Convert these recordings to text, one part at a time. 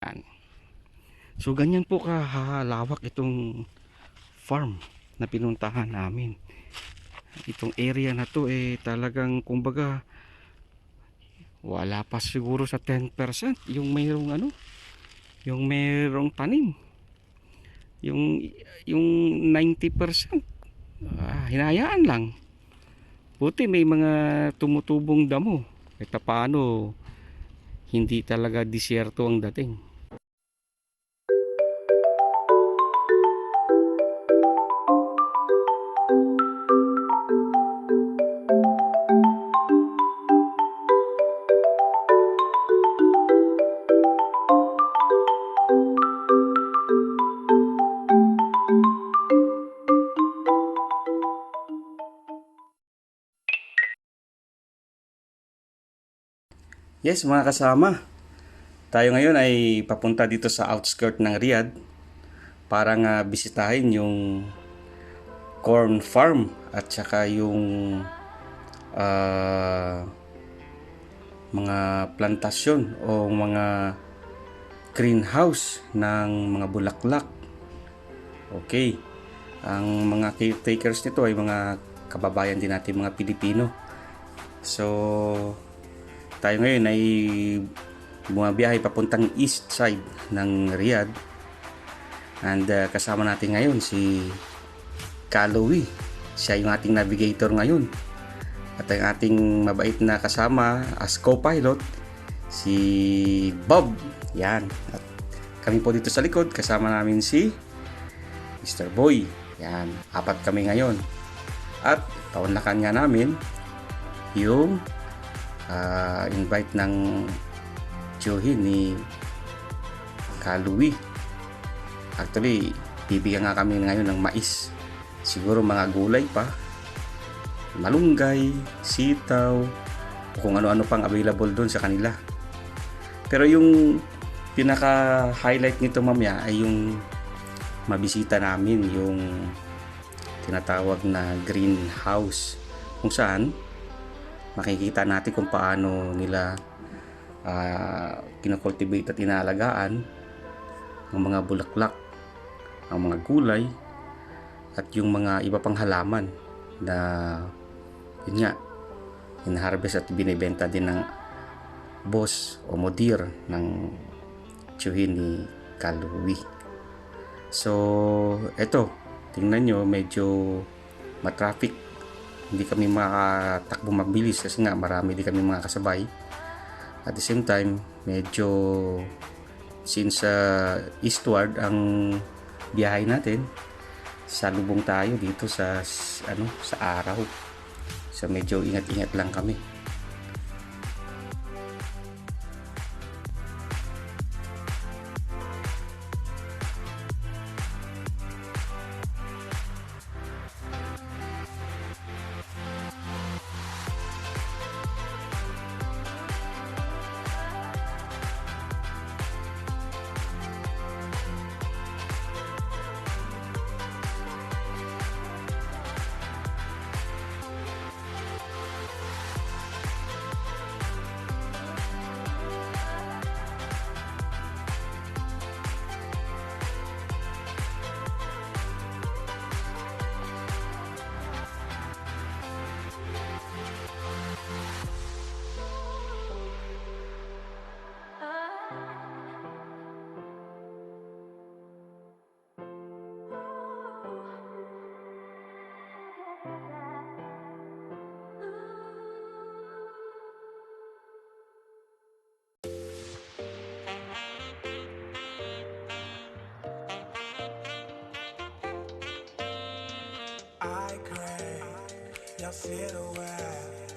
Yan. So ganyan po kahalawak itong farm na pinuntahan namin. Itong area na to talagang kumbaga wala pa siguro sa 10% yung mayroong tanim. Yung yung 90% hinayaan lang. Buti may mga tumutubong damo. Kahit paano hindi talaga disyerto ang dating. Yes, mga kasama. Tayo ngayon ay papunta dito sa outskirt ng Riyadh para nga bisitahin yung corn farm at saka yung ah, mga plantasyon o mga greenhouse ng mga bulaklak. Okay. Ang mga caretakers nito ay mga kababayan din natin, mga Pilipino. So, tayo ngayon ay bumabiyahe papuntang east side ng Riyadh. And kasama natin ngayon si Kalowi. Siya yung ating navigator ngayon. At ang ating mabait na kasama as co-pilot, si Bob. Yan. At kami po dito sa likod, kasama namin si Mr. Boy. Yan. 4 kami ngayon. At paunlakan nga namin yung invite ng tiyuhin ni Kalowi. Actually, bibigyan nga kami ngayon ng mais. Siguro mga gulay pa. Malunggay, sitaw, kung ano-ano pang available doon sa kanila. Pero yung pinaka-highlight nito mamaya ay yung mabisita namin, yung tinatawag na greenhouse, kung saan makikita natin kung paano nila kinocultivate at inaalagaan ang mga bulaklak, ang mga gulay, at yung mga iba pang halaman na yun nga, in-harvest at binibenta din ng boss o mudir ng tiyuhin ni Kalowi. So, eto, tingnan nyo, medyo matraffic. Hindi kami makatakbo mabilis kasi nga marami din kami mga kasabay. At the same time, medyo since eastward ang biyahe natin, salubong tayo dito sa araw. So medyo ingat-ingat lang kami. I crave your silhouette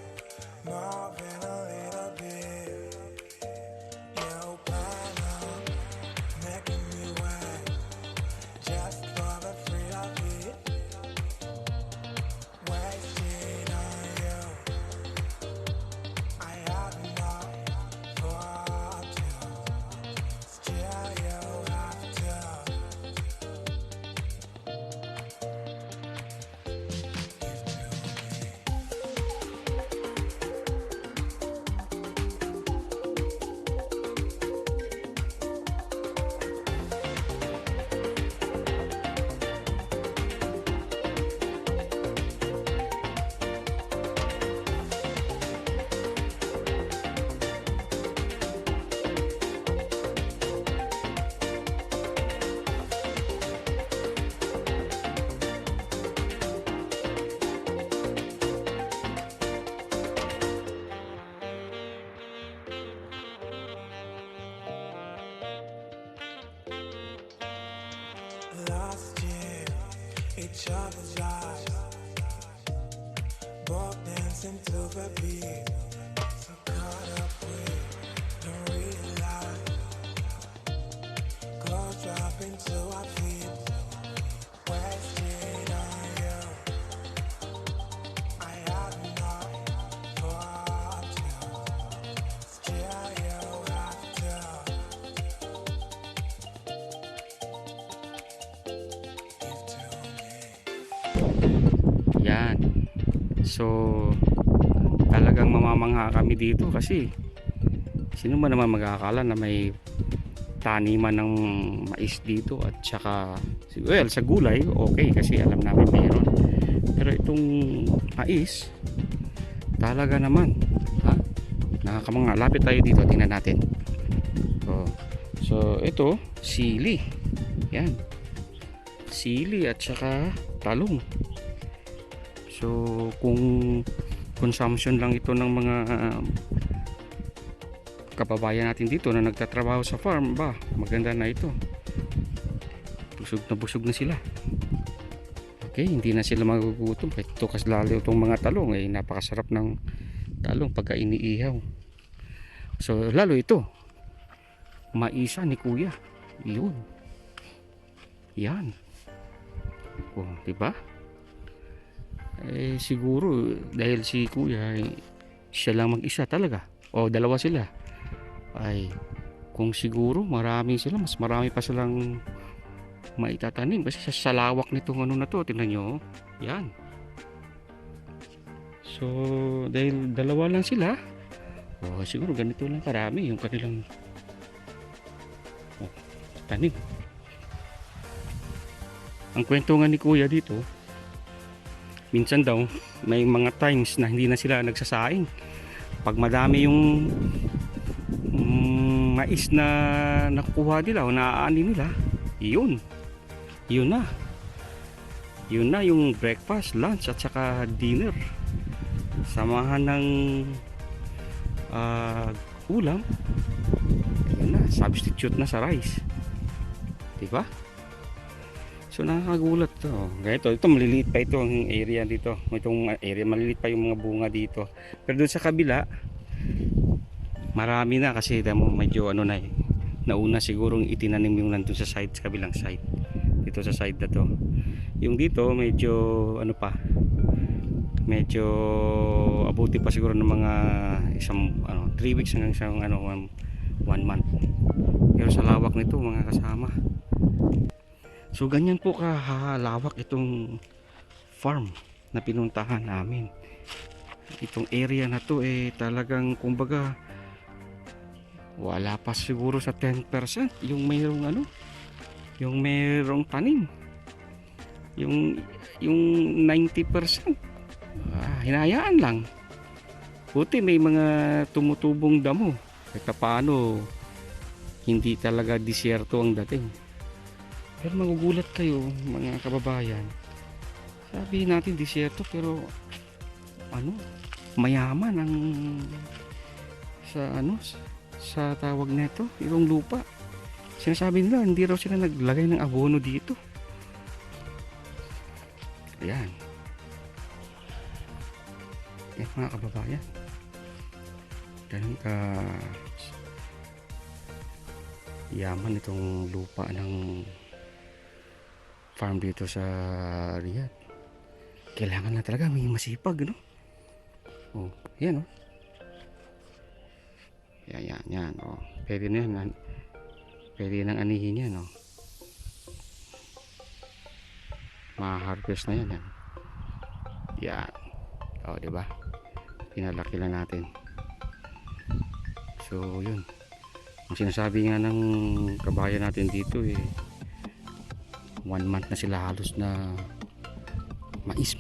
more than a little bit. You plan on making me wet just for the thrill of it. Wasted on you. I have enough for two. Still you have to. Give to me. lost in each other's eyes, both dancing to the beat, so caught up with don't realize, clothes dropping to our feet, wasted on you. I have enough for two, still you have to give to me. Yan. So, talagang mamamangha kami dito kasi sino ba naman magkakala na may taniman ng mais dito at saka well, sa gulay okay kasi alam namin meron, pero itong mais talaga naman ha, nakakamangha. Lapit tayo dito, tingnan natin. So ito sili, yan, sili at saka talong. So kung consumption lang ito ng mga kababayan natin dito na nagtatrabaho sa farm, ba maganda na ito. Busog na sila. Okay, hindi na sila magugutom. Ito kasi lalo itong mga talong ay napakasarap ng talong pagka iniihaw. So lalo ito maisa ni kuya, yun, yan. Oh, diba? Eh siguro dahil si kuya siya lang mag-isa talaga o dalawa sila, ay kung siguro marami sila, mas marami pa silang maitatanim kasi sa lawak nitong ano na to, tingnan nyo, yan. So dahil dalawa lang sila, oh, siguro ganito lang karami yung kanilang tanim. Ang kwento nga ni kuya dito, minsan daw may mga times na hindi na sila nagsasaing pag madami yung mais na nakukuha nila o naaani nila. Yun na yung breakfast, lunch at saka dinner, samahan ng ulam. Yun na, substitute na sa rice, diba? So nakakagulat to. Ganito, ito maliliit pa ito ang area dito. Itong area maliliit pa yung mga bunga dito. Pero doon sa kabila marami na kasi medyo ano na eh. Nauna sigurong itinanim yung nandun sa side, sa kabilang side. Dito sa side na to. Yung dito medyo ano pa. Medyo abuti pa siguro ng mga isang 3 weeks hanggang isang 1 month. Pero sa lawak nito mga kasama. So ganyan po kahalawak itong farm na pinuntahan namin. Itong area na to eh talagang kumbaga wala pa siguro sa 10% yung mayroong yung mayroong tanim. Yung 90% hinayaan lang. Buti may mga tumutubong damo. Kahit paano hindi talaga disyerto ang dating. Pero magugulat kayo mga kababayan. Sabi natin disyerto pero mayaman ang sa tawag nito, yung lupa. Sinasabi nila hindi raw sila naglagay ng abono dito. Ayan. Yan mga kababayan. Ganun ka yaman itong lupa ng farm dito sa Riyadh. Kailangan na talaga may masipag, no? Oh, yan, oh. Yan, oh. Pwede na yan. Pwede nang anihin yan, oh. Ma-harvest na yan, yan. Yan. Oh, diba? Pinalaki lang natin. So, yun. Ang sinasabi nga ng kabayan natin dito eh 1 month na sila halos na mais.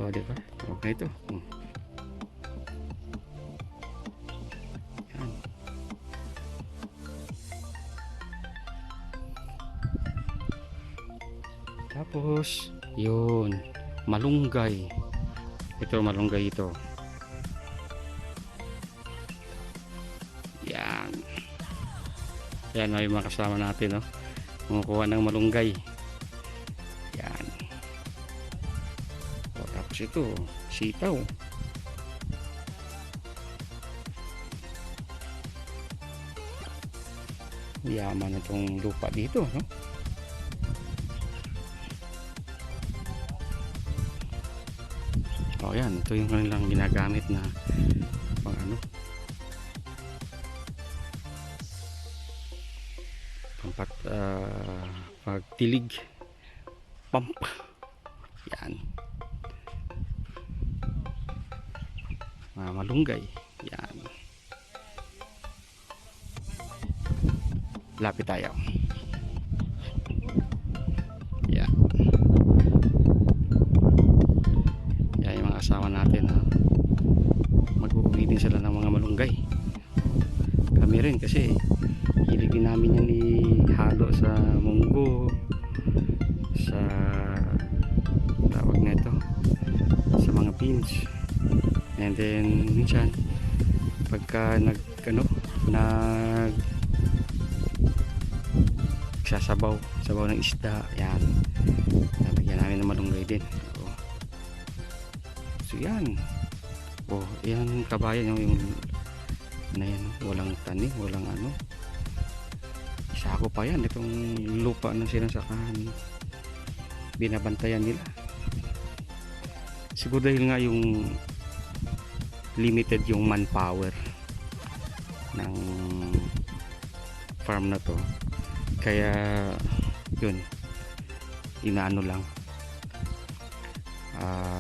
Oh, diba? Okay ito. Yan. Tapos, yun. Malunggay. Ito, malunggay ito. Yan. Yan, may mga kasama natin, no? kumukuha ng malunggay. Yan. O, tapos ito, sitaw. Yaman na itong lupa dito, no? O yan, ito yung kanilang ginagamit na pang ano, pagtilig, pump. Yan. Malunggay. Yan. Lapit tayo. Yan. Yan yung mga asawa natin, ha. Mag-uuwi din sila ng mga malunggay. Kami rin kasi hilig din namin yan ihalo sa munggo, sa tawag na ito, sa mga beans. And then minsan pagka nag sasabaw ng isda, yan, nalagyan namin ng malunggay din. So yan. Yan kabayan yung na yan, walang tanim, walang ano, sako pa yan, itong lupa na sinasakahan, binabantayan nila. Siguro dahil nga yung limited yung manpower ng farm na to, kaya yun, inaano lang,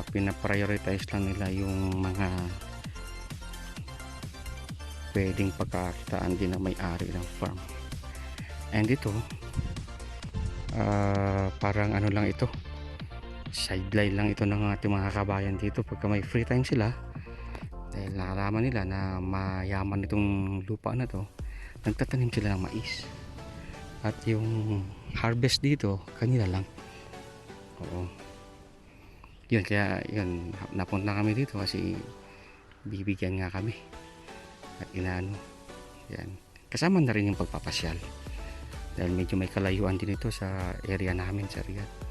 pinaprioritize lang nila yung mga pwedeng pagkakitaan din ng may-ari ng farm. And ito, parang ano lang ito, sideline lang ito ng ating mga kabayan dito pagka may free time sila, dahil nakalaman nila na mayaman itong lupa na to, nagtatanim sila ng mais, at yung harvest dito kanila lang. Oo, yun, kaya yun, napunta kami dito kasi bibigyan nga kami at inaano. Yan, kasama na rin yung pagpapasyal dahil medyo may kalayuan din ito sa area namin sa Riyadh.